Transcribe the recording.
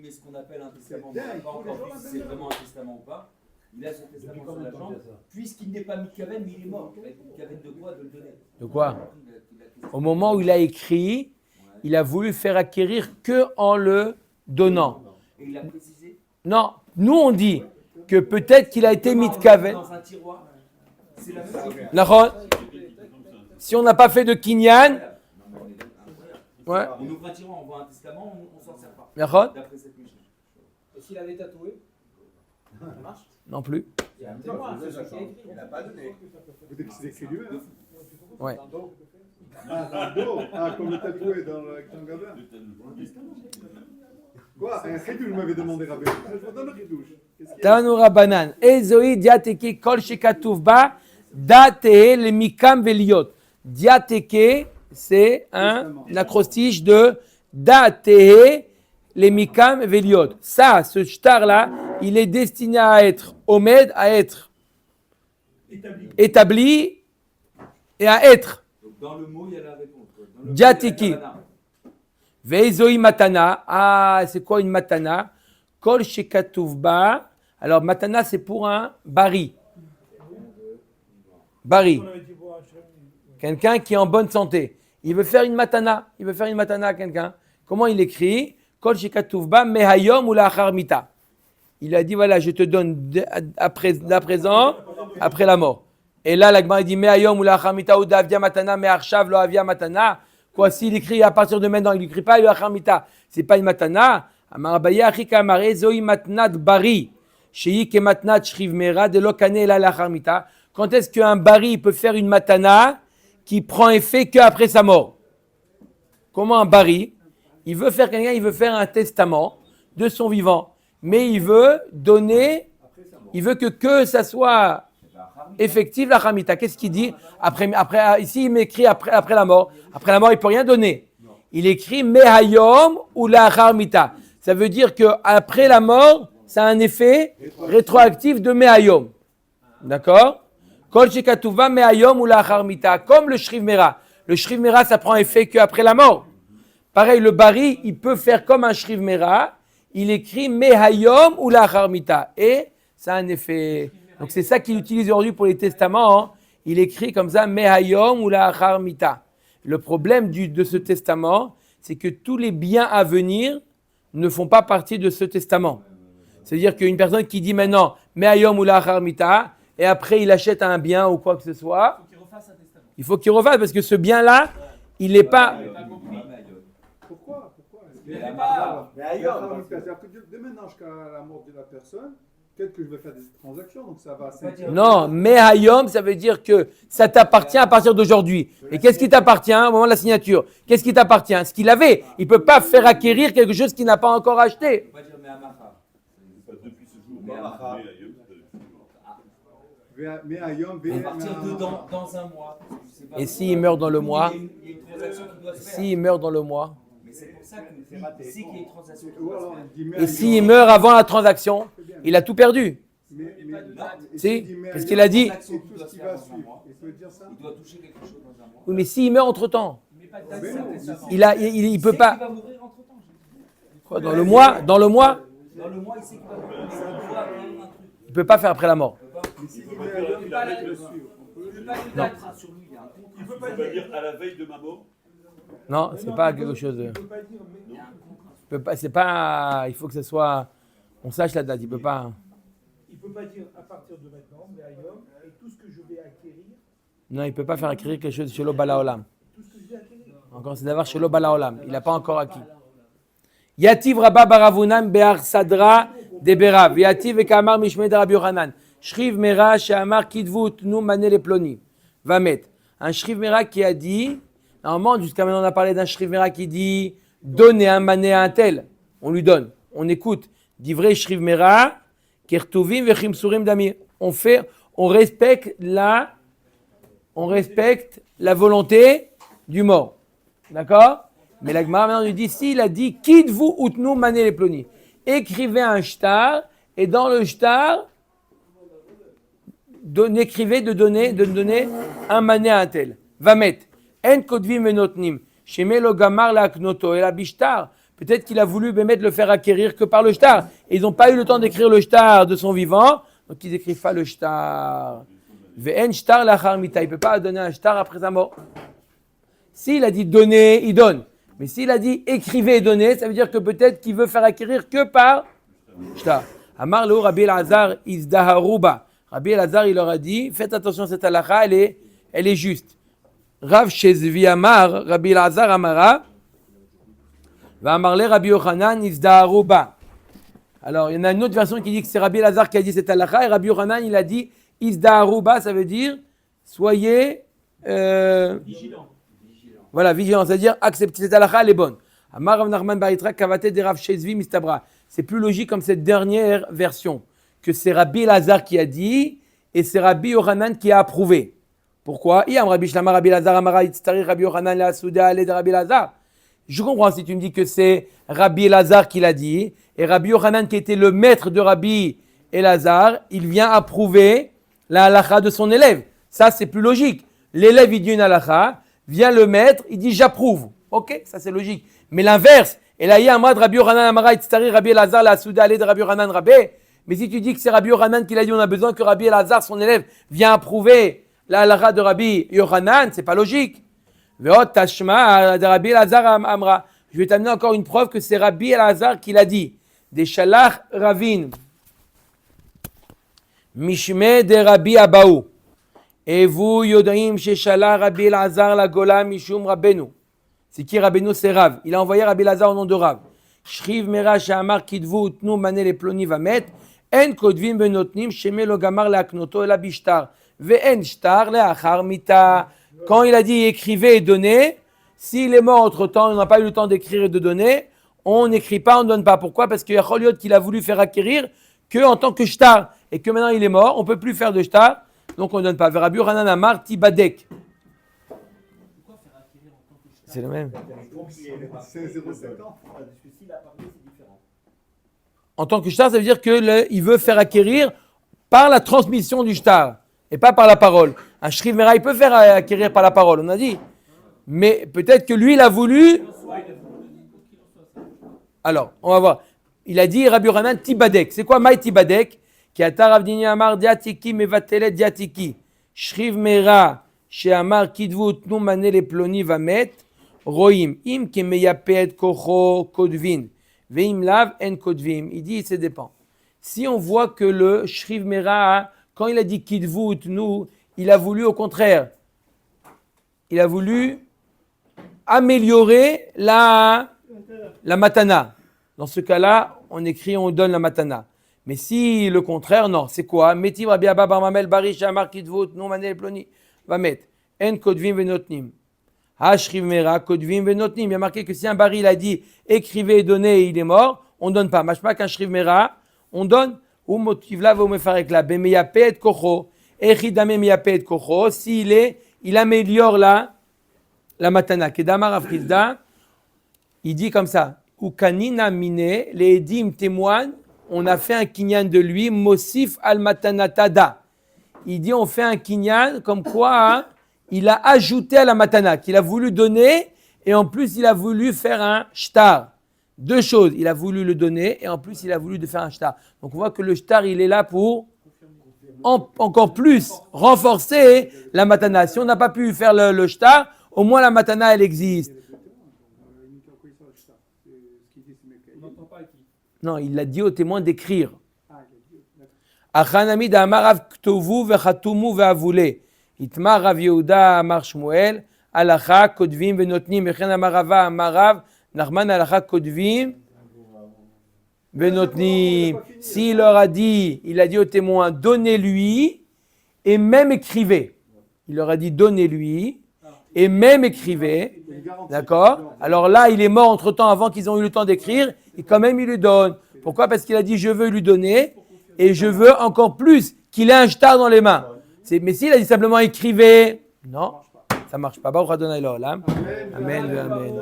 est ce qu'on appelle un testament, mais on n'a pas encore vu si c'est vraiment un testament ou pas. Il a ce testament sur la jambe, puisqu'il n'est pas Mitkaven, mais il est mort. Mitkaven de quoi? De le donner. De quoi? Au moment où il a écrit, il a voulu faire acquérir que en le donnant. Et il a précisé? Non, nous on dit que peut-être qu'il a été Mitkaven. Dans un tiroir, c'est la même chose. D'accord. Si on n'a pas fait de Kinyan, ouais. On ouvre un tiroir, on voit un testament, on s'en sert pas. D'accord. D'après cette Mishnah. Et s'il avait tatoué, ça marche? Non plus. Il y a un témoin, c'est ce qui est écrit. Il n'a pas donné. Vous dites que c'est écrit lui-même. Ouais. Ah, dans le dos. Ah, comme le tatoué dans le Gabin. Quoi? Un ridouche m'avait demandé, Rabbi. Je vous donne le ridouche. Tanu Rabbanan. Ezoi diateke kol shekatuv ba datehe le mikam veliot. Diateke, c'est un acrostiche de datehe le mikam veliot. Ça, ce shtar-là, il est destiné à être omed, à être établi et à être. Donc dans le mot, il y a la réponse. Diateki. Veizoi matana. Ah, c'est quoi une matana? Kol shekatuvba. Alors, matana, c'est pour un bari. Bari. Quelqu'un qui est en bonne santé. Il veut faire une matana. Il veut faire une matana à quelqu'un. Comment il écrit? Kol shekatuvba mehayom ou la mita. Il a dit, voilà, je te donne à présent, après la mort. Et là, la Gemara dit, mehayom ou la mita ou davia matana, meharshav lo avia matana. Quoi, s'il écrit à partir de maintenant, il n'écrit pas la mita. C'est pas une matana. Amar Abaye achika amare zoi matnat bari. Shei ke matnat shriv mera de lo kane la mita. Quand est-ce qu'un bari peut faire une matana qui prend effet qu'après sa mort? Comment un bari? Il veut faire quelqu'un, il veut faire un testament de son vivant, mais il veut donner, il veut que ça soit effectif la chamita. Qu'est-ce qu'il dit après, ici il m'écrit après la mort. Après la mort, il peut rien donner. Il écrit mehayom ou la chamita. Ça veut dire que après la mort, ça a un effet rétroactif de mehayom. D'accord? Kol shekatuva mehayom ou la chamita. Comme le shriv mera. Le shriv mera, ça prend effet qu'après la mort. Pareil, le bari, il peut faire comme un shriv mera. Il écrit mehayom ou la charmita. Et ça a un effet. Donc c'est ça qu'il utilise aujourd'hui pour les testaments. Hein. Il écrit comme ça mehayom ou la charmita. Le problème de ce testament, c'est que tous les biens à venir ne font pas partie de ce testament. C'est-à-dire qu'une personne qui dit maintenant mehayom ou la charmita, et après il achète un bien ou quoi que ce soit, il faut qu'il refasse parce que ce bien-là, il n'est pas. Pourquoi? Mais ailleurs. C'est-à-dire que dès maintenant jusqu'à la mort de la personne, peut-être que je vais faire des transactions, donc ça va. Non, mehayom, ça veut dire que ça t'appartient à partir d'aujourd'hui. Et qu'est-ce qui t'appartient au moment de la signature? Qu'est-ce qui t'appartient? Ce qu'il avait. Il ne peut pas faire acquérir quelque chose qu'il n'a pas encore acheté. On va dire Mehamachar. Depuis ce jour, Mehamachar. À partir de dans un mois. Et s'il meurt dans le mois? Il y a une transaction qui doit se faire. S'il meurt dans le mois? Mais c'est pour ça qu'il sait qu'il y a une transaction qui doit se faire. Et s'il meurt avant la transaction, il a tout perdu. Si, parce qu'il a dit. Transaction qui doit se faire dans un mois. Il doit toucher quelque chose dans un mois. Oui, mais s'il meurt entre-temps, Mais pas de testament. il peut Il pas. va mourir entre-temps. Quoi, dans le mois? Dans le mois? Dans le mois, il sait qu'il va mourir. Mais il doit acquérir un truc. Il ne peut pas faire après la mort. Il peut pas la sur lui. Il y a un contrat. Il ne peut pas dire à la veille de ma mort. Non, c'est pas quelque chose de. Il peut pas, c'est pas. Il faut que ce soit. On sache la date. Il peut pas. Il ne peut pas dire à partir de maintenant, mais ailleurs, et tout ce que je vais acquérir, Non, il peut pas faire acquérir quelque chose chez l'Obala Olam. tout ce que je vais acquérir. Encore, c'est d'avoir chez l'Obala Olam. Il n'a pas encore acquis. Yativ Rabba Baravunam Be'ar Sadra Deberav. Yativ Ekamar Mishmed Rabbi Yochanan. Shriv Mera Sheamar Kidvut Nu Mané les Ploni. Va mettre. Un Shriv Mera qui a dit. Normalement, jusqu'à maintenant, on a parlé d'un Shriv Mera qui dit donnez un mané à un tel. On lui donne. On écoute. Divrei Shriv Mera. Kertuvim Vechim Surim Damir. On respecte la volonté du mort. D'accord? Mais la Gemara maintenant lui dit, si il a dit, quitte vous utnu mané les ploni. Écrivez un shtar, et dans le shtar, écrivez de donner un mané à un tel. Va mettre. En kodvim venotnim. Shemelo gamar la knoto et la bishtar. peut-être qu'il a voulu Bémet le faire acquérir que par le shtar. Et ils n'ont pas eu le temps d'écrire le shtar de son vivant, donc ils n'écrivent pas le shtar. Ve'en shtar lachar mita. Il ne peut pas donner un shtar après sa mort. S'il a dit donner, il donne. Mais s'il a dit écrivez et donnez, ça veut dire que peut-être qu'il veut faire acquérir que par shtar. Amar lo Rabbi Elazar izdaharuba. Rabbi Elazar, il leur a dit, faites attention à cette halakha, elle est juste. Rav Shezvi Amar, Rabbi Elazar Amara, va amarler Rabbi Yochanan izdaharuba. Alors, il y en a une autre version qui dit que c'est Rabbi Elazar qui a dit cette halakha, et Rabbi Yochanan, il a dit izdaharuba, ça veut dire soyez Vigilant. voilà, vigilant, c'est-à-dire accepter cette halakha, elle est bonne. Amar Rav Nachman bar Yitzchak kavate de Rav Shezvi mistabra. C'est plus logique comme cette dernière version, que c'est Rabbi Elazar qui a dit et c'est Rabbi Yochanan qui a approuvé. Pourquoi? Rabbi Shlama Rabbi Elazar Amara Yitztari Rabbi Yochanan la Souda de Rabbi Elazar. Je comprends si tu me dis que c'est Rabbi Elazar qui l'a dit et Rabbi Yochanan qui était le maître de Rabbi Elazar, il vient approuver la halakha de son élève. Ça c'est plus logique. L'élève il dit une halakha, vient le maître, il dit j'approuve. Ok, ça c'est logique. Mais l'inverse, et là il y a un mot de Rabbi Yochanan Amara Yitztari Rabbi Elazar la Souda de Rabbi Yochanan Rabbi. Mais si tu dis que c'est Rabbi Yochanan qui l'a dit, on a besoin que Rabbi Elazar, son élève, vienne approuver la halakha de Rabbi Yochanan, c'est pas logique. Ve'ot tashma de Rabbi Elazar Amra. Je vais t'amener encore une preuve que c'est Rabbi Elazar qui l'a dit. Des shalach ravin. Mishme de Rabbi Abaou. Et vous, yodaim sheshalach Rabbi Elazar la gola mishum Rabbenu. C'est qui Rabbenu? C'est Rav. Il a envoyé Rabbi Elazar au nom de Rav. Shriv mera she'amar kitvu utnu mané les ploni vamet. En kodvim benotnim sheme lo gamar leaknoto el abishtar ve'en shtar leachar mita. Quand il a dit écrivez et donnez, s'il est mort entre temps, on n'a pas eu le temps d'écrire et de donner, on n'écrit pas, on ne donne pas. Pourquoi? Parce qu'il y a Choliot qu'il a voulu faire acquérir que en tant que shtar et que maintenant il est mort, on ne peut plus faire de shtar, donc on ne donne pas. Rabbi Yochanan Amar Tibadek. C'est le même. C'est 0,7 ans. En tant que shtar, ça veut dire qu'il veut faire acquérir par la transmission du shtar et pas par la parole. Un shriv mera, il peut faire acquérir par la parole, on a dit. Mais peut-être que lui, il a voulu. Alors, on va voir. Il a dit Rabbi Yochanan Tibadek. C'est quoi Maï Tibadek? Qui a Taravdini Amar Diatiki Mevatele Diatiki. Shriv mera, chez Amar Kidvu Tnu Mané les Ploni Vamet. Roim. Im Kemeyapet Kocho Kodvin. Veim lav en kodvim. Il dit, ça dépend. Si on voit que le Shriv Mera, quand il a dit Kidvu Tnu, il a voulu au contraire, il a voulu améliorer la matana. Dans ce cas-là, on écrit, on donne la matana. Mais si le contraire, non. C'est quoi? Meti Rabbi Abba bar Mamel Barish Amar Kidvu Tnu Mané Ploni va mettre en kodvim venotnim. Hashriv Mera kodvim venotnim. Il y a marqué que si un bari il a dit écrivez et donnez, il est mort, on donne pas. Machma qu'un Shriv Mera, on donne. Ou motivla va me faire la bemeyapet kocho. Echidame meyapet kocho. Il améliore la matana. Kedamar Afrizda, il dit comme ça. Ou kanina mine, les edim témoignent, on a fait un kinyan de lui, mosif al matanatada. Il dit on fait un kinyan comme quoi hein, il a ajouté à la matana, qu'il a voulu donner et en plus il a voulu faire un shtar. Deux choses, il a voulu le donner et en plus il a voulu faire un shtar. Donc on voit que le shtar il est là pour encore plus renforcer la matana. Si on n'a pas pu faire le shtar, au moins la matana elle existe. Non, il l'a dit au témoin d'écrire. Achanami d'Amar Rav Ktovu vechatumu ve'avule. Itmar Rav Yehuda Amar Shmuel Alacha Kodvim venotnim. Echen Amar Rava Amar Rav Nachman Alacha Kodvim venotnim. S'il leur a dit, il a dit au témoin donnez-lui et même écrivez. Il leur a dit donnez-lui et même écrivez. D'accord? Alors là, il est mort entre-temps avant qu'ils aient eu le temps d'écrire et quand même il lui donne. Pourquoi? Parce qu'il a dit je veux lui donner et je veux encore plus qu'il ait un shtar dans les mains. Mais s'il a dit simplement écrivez, non, ça marche pas. Baruch Adonai L'Olam. Amen. Amen.